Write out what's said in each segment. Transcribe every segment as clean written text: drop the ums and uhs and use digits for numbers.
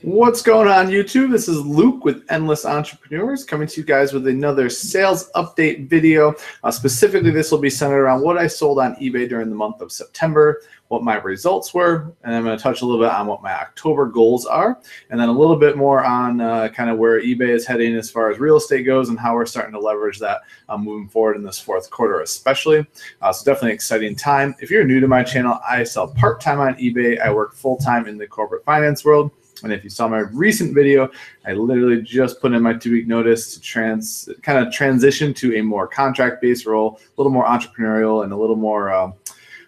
What's going on, YouTube? This is Luke with Endless Entrepreneurs coming to you guys with another sales update video. Specifically, this will be centered around what I sold on eBay during the month of September, what my results were, and I'm going to touch a little bit on what my October goals are, and then a little bit more on kind of where eBay is heading as far as real estate goes and how we're starting to leverage that moving forward in this fourth quarter especially. So definitely an exciting time. If you're new to my channel, I sell part-time on eBay. I work full-time in the corporate finance world. And if you saw my recent video, I literally just put in my 2-week notice to kind of transition to a more contract-based role, a little more entrepreneurial and a little more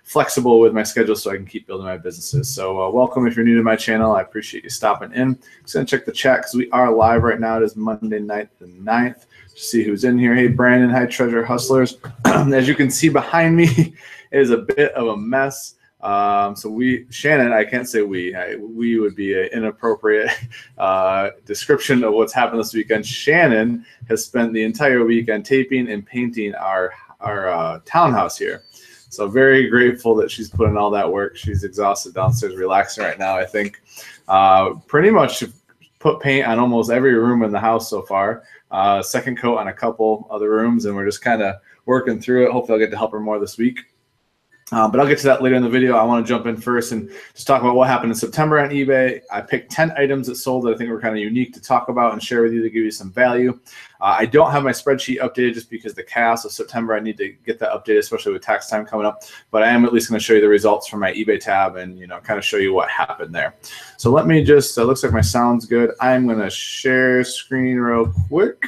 flexible with my schedule so I can keep building my businesses. So welcome if you're new to my channel. I appreciate you stopping in. Just going to check the chat because we are live right now. It is Monday night the 9th. Just see who's in here. Hey, Brandon. Hi, Treasure Hustlers. As you can see behind me, it is a bit of a mess. Shannon, I can't say we would be an inappropriate description of what's happened this weekend. Shannon has spent the entire weekend taping and painting our townhouse here. So very grateful that she's put in all that work. She's exhausted downstairs, relaxing right now, I think. Pretty much put paint on almost every room in the house so far. Second coat on a couple other rooms, and we're just kind of working through it. Hopefully I'll get to help her more this week. But I'll get to that later in the video. I want to jump in first and just talk about what happened in September on eBay. I picked 10 items that sold that I think were kind of unique to talk about and share with you to give you some value. I don't have my spreadsheet updated just because the chaos of September, I need to get that updated, especially with tax time coming up. But I am at least going to show you the results from my eBay tab and, you know, kind of show you what happened there. So let me just, looks like my sound's good. I'm going to share screen real quick.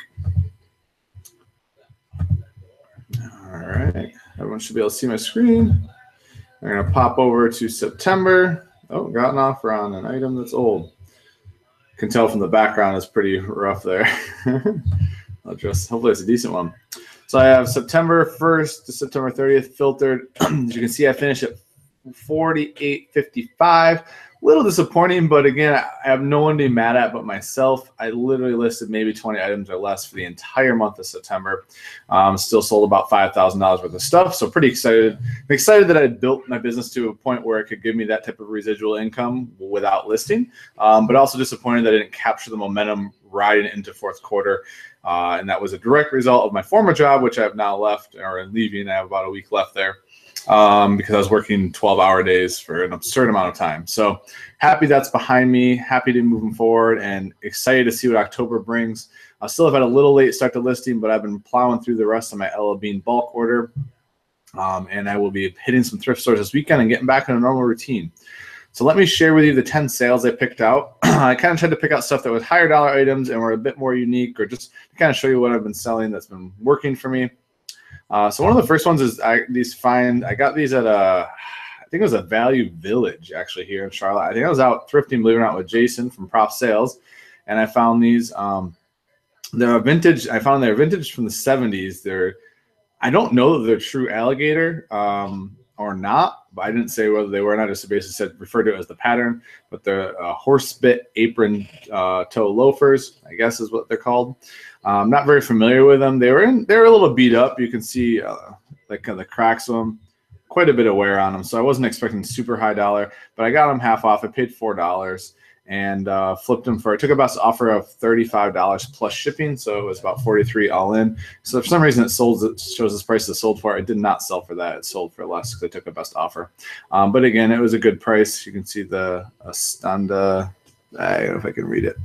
All right. Everyone should be able to see my screen. I'm going to pop over to September. Oh, got an offer on an item that's old. Can tell from the background it's pretty rough there. Hopefully it's a decent one. So I have September 1st to September 30th filtered. As you can see, I finished at $48.55. A little disappointing, but again, I have no one to be mad at but myself. I literally listed maybe 20 items or less for the entire month of September. Still sold about $5,000 worth of stuff, so pretty excited. I'm excited that I built my business to a point where it could give me that type of residual income without listing, but also disappointed that I didn't capture the momentum riding into fourth quarter. And that was a direct result of my former job, which I have now left or leaving. I have about a week left there. Because I was working 12-hour days for an absurd amount of time. So happy that's behind me, happy to be moving forward, and excited to see what October brings. I still have had a little late start to listing, but I've been plowing through the rest of my LL Bean bulk order. And I will be hitting some thrift stores this weekend and getting back in a normal routine. So let me share with you the 10 sales I picked out. I kind of tried to pick out stuff that was higher dollar items and were a bit more unique, or just to kind of show you what I've been selling that's been working for me. So one of the first ones is I got these at I think it was a Value Village actually here in Charlotte. I think I was out thrifting, believe it or not, with Jason from Prof Sales, and I found these. They're a vintage. I found they're vintage from the 70s. I don't know that they're true alligator or not, but I didn't say whether they were or not. Just basically said referred to it as the pattern, but they're horse bit apron toe loafers, I guess is what they're called. I'm not very familiar with them. They're a little beat up. You can see like the cracks of them, quite a bit of wear on them. So I wasn't expecting super high dollar, but I got them half off. I paid $4 and flipped them I took a best offer of $35 plus shipping. So it was about $43 all in. So for some reason it shows this price it sold for. It did not sell for that. It sold for less because I took a best offer. But again, it was a good price. You can see the Astanda. I don't know if I can read it,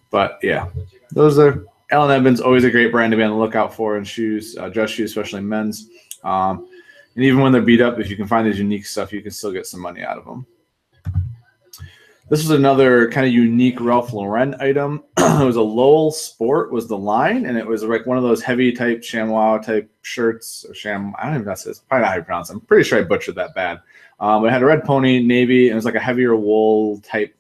but yeah, those are Allen Edmonds, always a great brand to be on the lookout for in shoes, dress shoes, especially men's. And even when they're beat up, if you can find these unique stuff, you can still get some money out of them. This was another kind of unique Ralph Lauren item. It was a Lowell Sport was the line, and it was like one of those heavy type chamois type shirts or I don't even know if it's probably not how you pronounce it. I'm pretty sure I butchered that bad. It had a red pony, navy, and it was like a heavier wool type.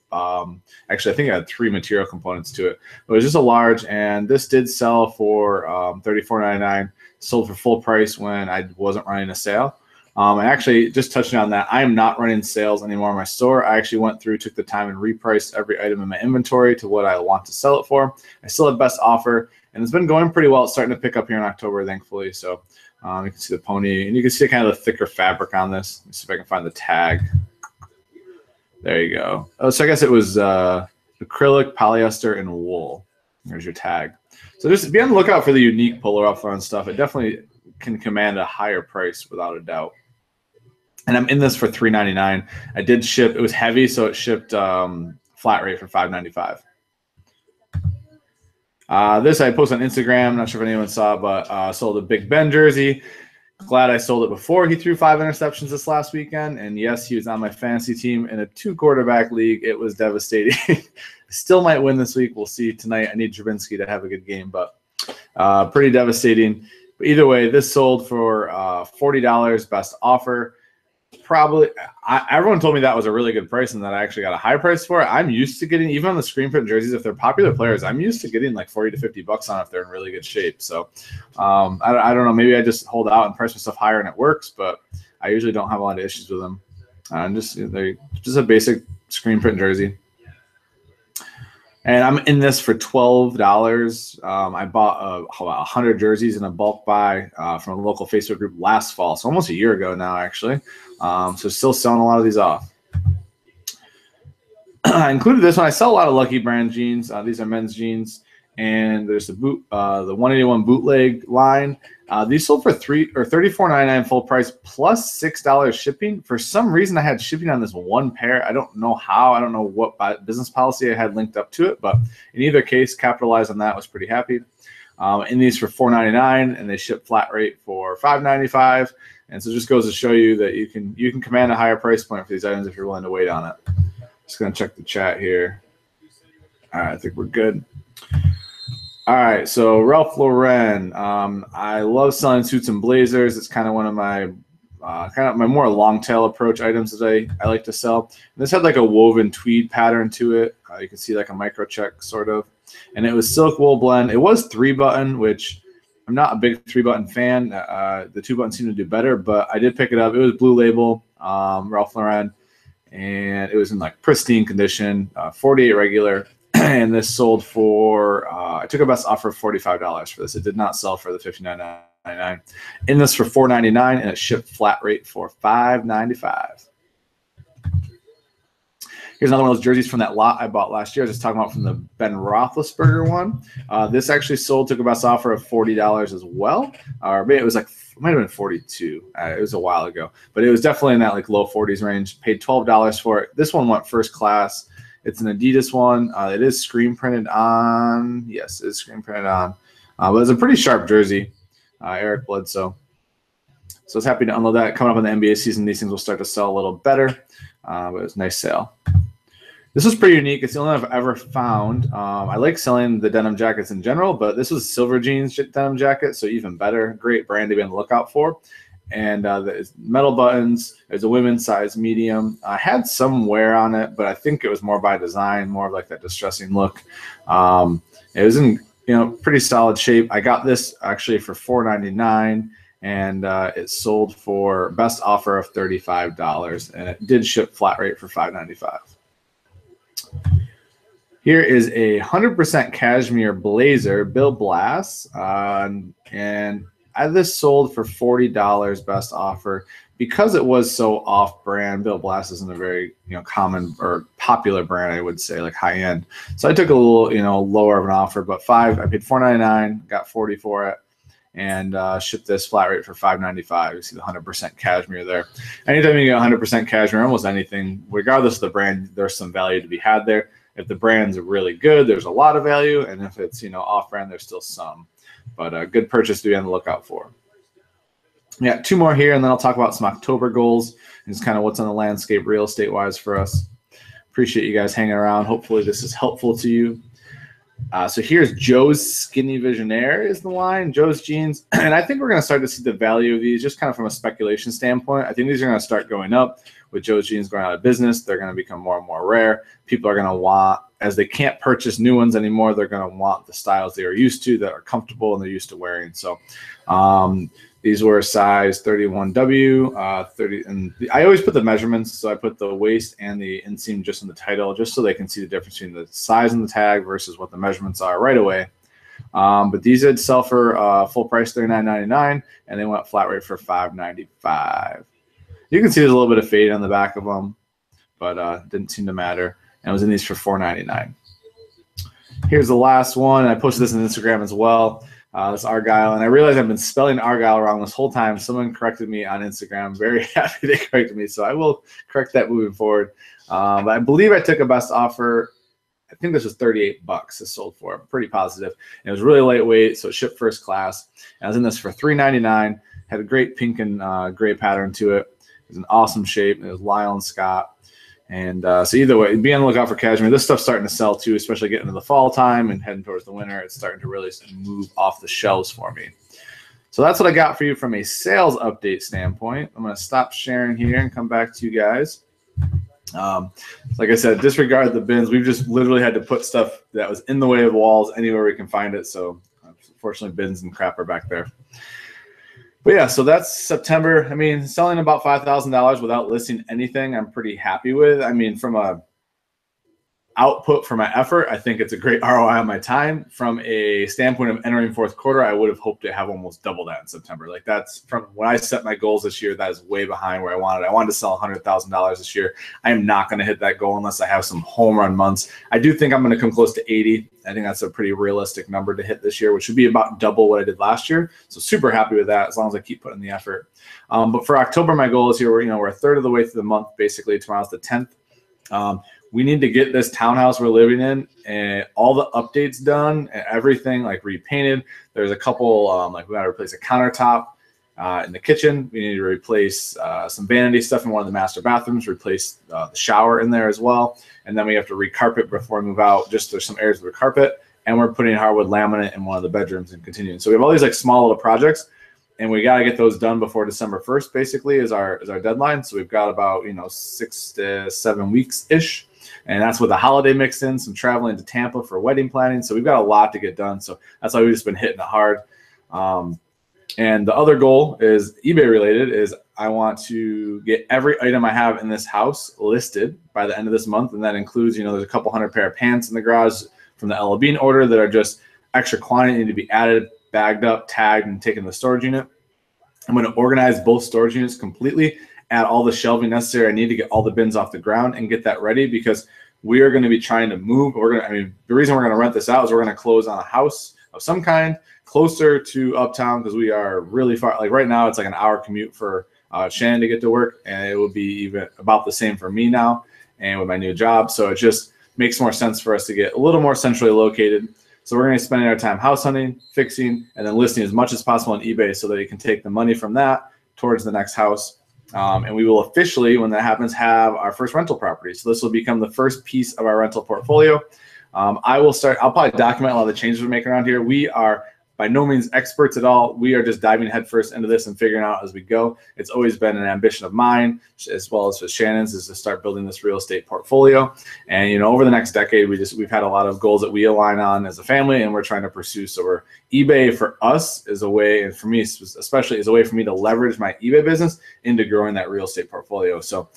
Actually, I think it had 3 material components to it. It was just a large, and this did sell for $34.99. Sold for full price when I wasn't running a sale. And actually, just touching on that, I am not running sales anymore in my store. I actually went through, took the time, and repriced every item in my inventory to what I want to sell it for. I still have best offer, and it's been going pretty well. It's starting to pick up here in October, thankfully. So you can see the pony, and you can see kind of the thicker fabric on this. Let me see if I can find the tag. There you go. Oh, so I guess it was acrylic, polyester, and wool. There's your tag. So just be on the lookout for the unique Polar Ralph Lauren stuff. It definitely can command a higher price without a doubt. And I'm in this for $3.99. I did ship. It was heavy, so it shipped flat rate for $5.95. This I posted on Instagram. I'm not sure if anyone saw, but sold a Big Ben jersey. Glad I sold it before he threw 5 interceptions this last weekend. And yes, he was on my fantasy team in a 2-quarterback league. It was devastating. Still might win this week. We'll see tonight. I need Trubinsky to have a good game, but pretty devastating. But either way, this sold for $40, best offer. Probably everyone told me that was a really good price and that I actually got a high price for it. I'm used to getting, even on the screen print jerseys, if they're popular players, I'm used to getting like 40 to 50 bucks on if they're in really good shape. So I don't know, maybe I just hold out and price my stuff higher and it works, but I usually don't have a lot of issues with them. They're just a basic screen print jersey. And I'm in this for $12. I bought about 100 jerseys in a bulk buy from a local Facebook group last fall, so almost a year ago now, actually. So still selling a lot of these off. I included this one. I sell a lot of Lucky Brand jeans. These are men's jeans. And there's the 181 bootleg line. These sold for $34.99 full price plus $6 shipping. For some reason, I had shipping on this one pair. I don't know how. I don't know what business policy I had linked up to it, but in either case, capitalized on that. Was pretty happy. In these for $4.99, and they ship flat rate for $5.95. And so it just goes to show you that you can command a higher price point for these items if you're willing to wait on it. Just gonna check the chat here. All right, I think we're good. All right, so Ralph Lauren. I love selling suits and blazers. It's kind of one of my my more long tail approach items that I like to sell. And this had like a woven tweed pattern to it. You can see like a micro check sort of, and it was silk wool blend. It was 3-button, which I'm not a big 3-button fan. The 2-button seemed to do better, but I did pick it up. It was blue label, Ralph Lauren, and it was in like pristine condition, 48 regular. And this sold for, I took a best offer of $45 for this. It did not sell for the $59.99. In this for $4.99, and it shipped flat rate for $5.95. Here's another one of those jerseys from that lot I bought last year. I was just talking about from the Ben Roethlisberger one. This actually sold, took a best offer of $40 as well. Or maybe it was like, it might have been 42. It was a while ago. But it was definitely in that like low 40s range. Paid $12 for it. This one went first class. It's an Adidas one. It is screen printed on. Yes, it is screen printed on. But it's a pretty sharp jersey. Eric Bledsoe. So I was happy to unload that. Coming up in the NBA season, these things will start to sell a little better. But it was a nice sale. This was pretty unique. It's the only one I've ever found. I like selling the denim jackets in general, but this was a silver jeans denim jacket, so even better. Great brand to be on the lookout for. And there's metal buttons. There's a women's size medium. I had some wear on it, but I think it was more by design, more of like that distressing look. It was in pretty solid shape. I got this actually for $4.99, and it sold for best offer of $35, and it did ship flat rate for $5.95. Here is a 100% cashmere blazer, Bill Blass, and this sold for $40 best offer. Because it was so off-brand, Bill Blass isn't a very common or popular brand, I would say, like high-end. So I took a little lower of an offer, but I paid $4.99, got $40 for it, and shipped this flat rate for $5.95. You see the 100% cashmere there. Anytime you get 100% cashmere, almost anything, regardless of the brand, there's some value to be had there. If the brand's really good, there's a lot of value, and if it's off-brand, there's still some. But a good purchase to be on the lookout for. Yeah, 2 more here, and then I'll talk about some October goals and just kind of what's on the landscape real estate-wise for us. Appreciate you guys hanging around. Hopefully this is helpful to you. So here's Joe's Skinny Visionaire is the line, Joe's jeans. And I think we're going to start to see the value of these just kind of from a speculation standpoint. I think these are going to start going up with Joe's jeans going out of business. They're going to become more and more rare. People are going to want, as they can't purchase new ones anymore, they're going to want the styles they are used to that are comfortable and they're used to wearing. So these were size 31W, 30, and I always put the measurements. So I put the waist and the inseam just in the title, just so they can see the difference between the size and the tag versus what the measurements are right away. But these did sell for full price $39.99, and they went flat rate for $5.95. You can see there's a little bit of fade on the back of them, but didn't seem to matter. And it was in these for $4.99. here's the last one. I posted this on Instagram as well. This Argyle, and I realized I've been spelling Argyle wrong this whole time. Someone corrected me on Instagram. I'm very happy they corrected me, so I will correct that moving forward. But I believe I took a best offer. I think this was $38 it sold for. I'm pretty positive. And it was really lightweight, so it shipped first class. And I was in this for $3.99. Had a great pink and gray pattern to it. It was an awesome shape. It was Lyle and Scott. And so either way, be on the lookout for cashmere. This stuff's starting to sell too, especially getting into the fall time and heading towards the winter. It's starting to really move off the shelves for me. So that's what I got for you from a sales update standpoint. I'm going to stop sharing here and come back to you guys. Like I said, disregard the bins. We've just literally had to put stuff that was in the way of walls anywhere we can find it. So unfortunately, bins and crap are back there. But yeah, so that's September. I mean, selling about $5,000 without listing anything, I'm pretty happy with. I mean, from a output for my effort, I think it's a great ROI on my time. From a standpoint of entering fourth quarter, I would have hoped to have almost double that in September. Like that's from when I set my goals this year, that is way behind where I wanted. I wanted to sell $100,000 this year. I am not going to hit that goal unless I have some home run months. I do think I'm going to come close to 80. I think that's a pretty realistic number to hit this year, which would be about double what I did last year. So super happy with that as long as I keep putting the effort. But for October, my goal is here. We're a third of the way through the month, basically. Tomorrow's the 10th. We need to get this townhouse we're living in and all the updates done and everything like repainted. There's a couple, like we got to replace a countertop in the kitchen. We need to replace some vanity stuff in one of the master bathrooms, replace the shower in there as well. And then we have to recarpet before we move out. Just there's some areas of the carpet, and we're putting hardwood laminate in one of the bedrooms and continuing. So we have all these like small little projects, and we got to get those done before December 1st, basically, is our deadline. So we've got about 6 to 7 weeks ish. And that's with a holiday mix in, some traveling to Tampa for wedding planning. So we've got a lot to get done. So that's why we've just been hitting it hard. And the other goal is eBay related, is I want to get every item I have in this house listed by the end of this month. And that includes, there's a couple hundred pair of pants in the garage from the Ella Bean order that are just extra quantity, need to be added, bagged up, tagged, and taken to the storage unit. I'm going to organize both storage units completely, add all the shelving necessary. I need to get all the bins off the ground and get that ready because we are going to be trying to move. The reason we're going to rent this out is we're going to close on a house of some kind closer to uptown because we are really far. Like right now, it's like an hour commute for Shannon to get to work, and it will be even about the same for me now and with my new job. So it just makes more sense for us to get a little more centrally located. So we're going to be spending our time house hunting, fixing, and then listing as much as possible on eBay so that you can take the money from that towards the next house. And we will officially, when that happens, have our first rental property. So this will become the first piece of our rental portfolio. I'll probably document a lot of the changes we're making around here. We are by no means experts at all. We are just diving headfirst into this and figuring out as we go. It's always been an ambition of mine, as well as with Shannon's, is to start building this real estate portfolio. And over the next decade, we've had a lot of goals that we align on as a family, and we're trying to pursue. So eBay for us is a way, and for me especially, is a way for me to leverage my eBay business into growing that real estate portfolio. So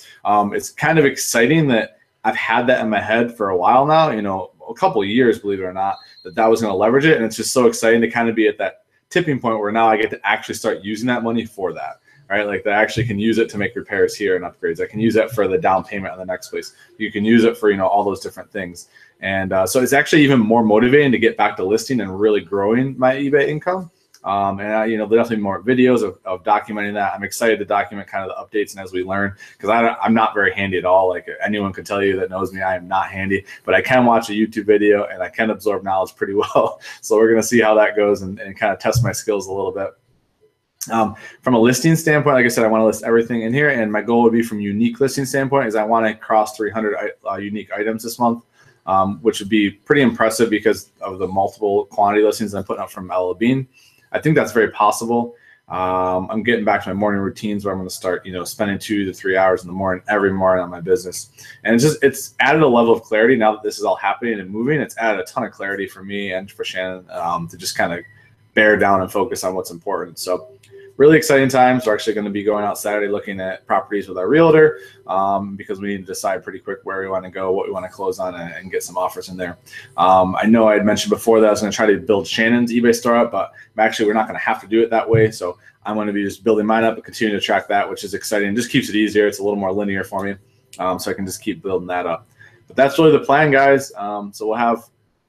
it's kind of exciting that I've had that in my head for a while now. A couple of years, believe it or not, that was going to leverage it. And it's just so exciting to kind of be at that tipping point where now I get to actually start using that money for that, right? Like I actually can use it to make repairs here and upgrades. I can use that for the down payment on the next place. You can use it for, all those different things. And so it's actually even more motivating to get back to listing and really growing my eBay income. And there's definitely more videos of documenting that. I'm excited to document kind of the updates and as we learn, because I'm not very handy at all. Like anyone could tell you that knows me, I am not handy, but I can watch a YouTube video and I can absorb knowledge pretty well. So we're going to see how that goes and kind of test my skills a little bit. From a listing standpoint, like I said, I want to list everything in here, and my goal would be from unique listing standpoint is I want to cross 300 unique items this month. Which would be pretty impressive because of the multiple quantity listings I'm putting up from Ella Bean. I think that's very possible. I'm getting back to my morning routines where I'm going to start, spending 2 to 3 hours in the morning every morning on my business. And it's added a level of clarity now that this is all happening and moving. It's added a ton of clarity for me and for Shannon to just kind of bear down and focus on what's important. So really exciting times. We're actually going to be going out Saturday looking at properties with our realtor because we need to decide pretty quick where we want to go, what we want to close on, and get some offers in there. I know I had mentioned before that I was going to try to build Shannon's eBay store up, but actually we're not going to have to do it that way. So I'm going to be just building mine up and continue to track that, which is exciting. It just keeps it easier. It's a little more linear for me, so I can just keep building that up. But that's really the plan, guys. So we'll have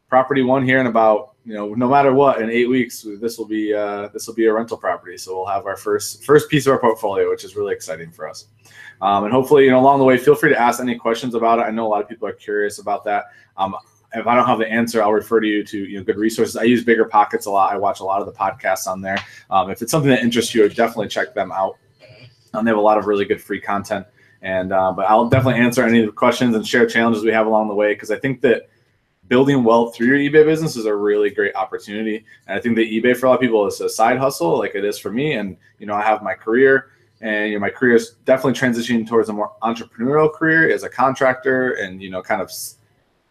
property one here in about, no matter what, in 8 weeks, this will be a rental property. So we'll have our first piece of our portfolio, which is really exciting for us. And hopefully, along the way, feel free to ask any questions about it. I know a lot of people are curious about that. If I don't have the answer, I'll refer you to good resources. I use Bigger Pockets a lot. I watch a lot of the podcasts on there. If it's something that interests you, definitely check them out. They have a lot of really good free content. And but I'll definitely answer any of the questions and share challenges we have along the way, because I think that building wealth through your eBay business is a really great opportunity. And I think that eBay for a lot of people is a side hustle, like it is for me. And I have my career, and my career is definitely transitioning towards a more entrepreneurial career as a contractor, and kind of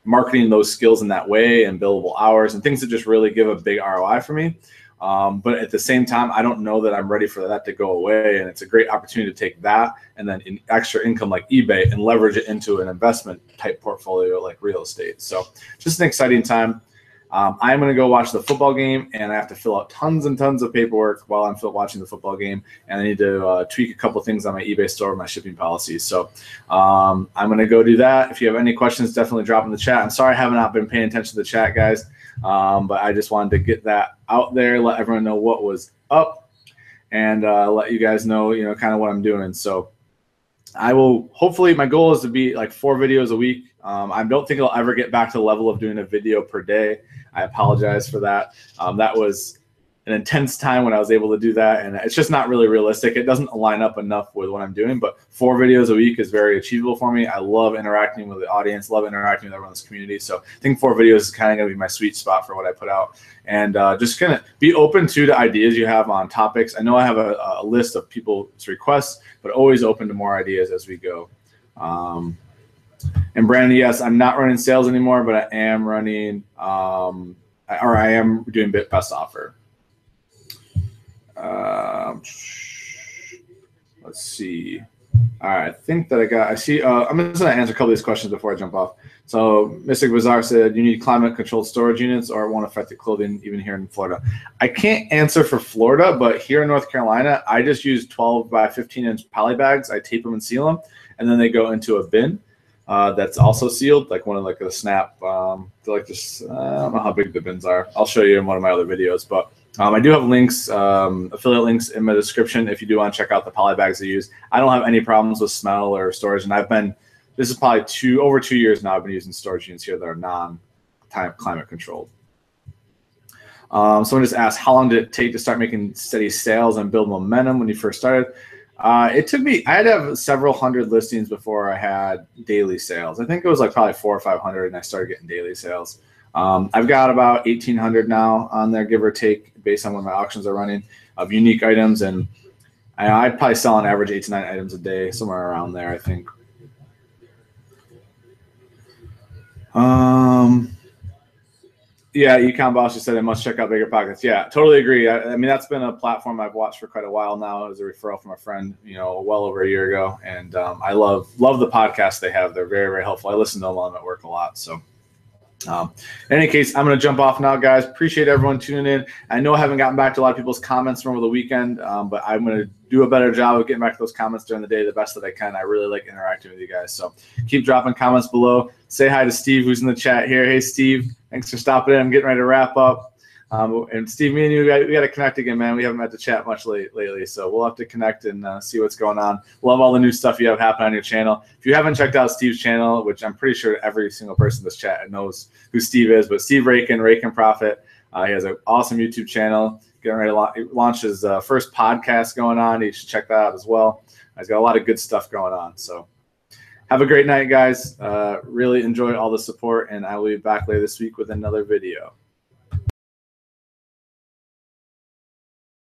marketing those skills in that way, and billable hours and things that just really give a big ROI for me. But at the same time, I don't know that I'm ready for that to go away. And it's a great opportunity to take that and then in extra income like eBay and leverage it into an investment type portfolio like real estate. So just an exciting time. I'm going to go watch the football game, and I have to fill out tons and tons of paperwork while I'm watching the football game. And I need to tweak a couple things on my eBay store, my shipping policies. So I'm going to go do that. If you have any questions, definitely drop in the chat. I'm sorry I have not been paying attention to the chat, guys. But I just wanted to get that out there, let everyone know what was up, and let you guys know, kind of what I'm doing. So I will, hopefully my goal is to be like 4 videos a week. I don't think I'll ever get back to the level of doing a video per day. I apologize for that. That was an intense time when I was able to do that, and it's just not really realistic. It doesn't line up enough with what I'm doing, but 4 videos a week is very achievable for me. I love interacting with the audience, love interacting with everyone in this community. So I think 4 videos is kind of going to be my sweet spot for what I put out. And just kind of be open to the ideas you have on topics. I know I have a list of people's requests, but always open to more ideas as we go. And Brandon, yes, I'm not running sales anymore, but I am running, I am doing best offer. Let's see. All right, I think that I see, I'm just going to answer a couple of these questions before I jump off. So Mystic Bazaar said, you need climate-controlled storage units or it won't affect the clothing even here in Florida. I can't answer for Florida, but here in North Carolina, I just use 12 by 15-inch poly bags. I tape them and seal them, and then they go into a bin. That's also sealed, like one of the snap. They're like this. I don't know how big the bins are. I'll show you in one of my other videos. But I do have links, affiliate links in my description if you do want to check out the poly bags I use. I don't have any problems with smell or storage, and this is probably over 2 years now. I've been using storage units here that are non-climate controlled. Someone just asked, how long did it take to start making steady sales and build momentum when you first started? It took me, I had to have several hundred listings before I had daily sales. I think it was like probably 400 or 500, and I started getting daily sales. I've got about 1,800 now on there, give or take, based on when my auctions are running, of unique items. And I'd probably sell on average 8 to 9 items a day, somewhere around there, I think. Yeah, Econ Boss just said I must check out Bigger Pockets. Yeah, totally agree. I mean, that's been a platform I've watched for quite a while now as a referral from a friend, well over a year ago. And I love the podcast they have. They're very, very helpful. I listen to them while I'm at work a lot. So in any case, I'm going to jump off now, guys. Appreciate everyone tuning in. I know I haven't gotten back to a lot of people's comments from over the weekend, but I'm going to do a better job of getting back to those comments during the day the best that I can. I really like interacting with you guys. So keep dropping comments below. Say hi to Steve, who's in the chat here. Hey, Steve. Thanks for stopping in. I'm getting ready to wrap up. And Steve, me and you, we got to connect again, man. We haven't had to chat much lately, so we'll have to connect and see what's going on. Love all the new stuff you have happening on your channel. If you haven't checked out Steve's channel, which I'm pretty sure every single person in this chat knows who Steve is, but Steve Rake and Profit, he has an awesome YouTube channel. Getting ready to launch his first podcast going on. You should check that out as well. He's got a lot of good stuff going on. So have a great night, guys. Really enjoy all the support, and I will be back later this week with another video.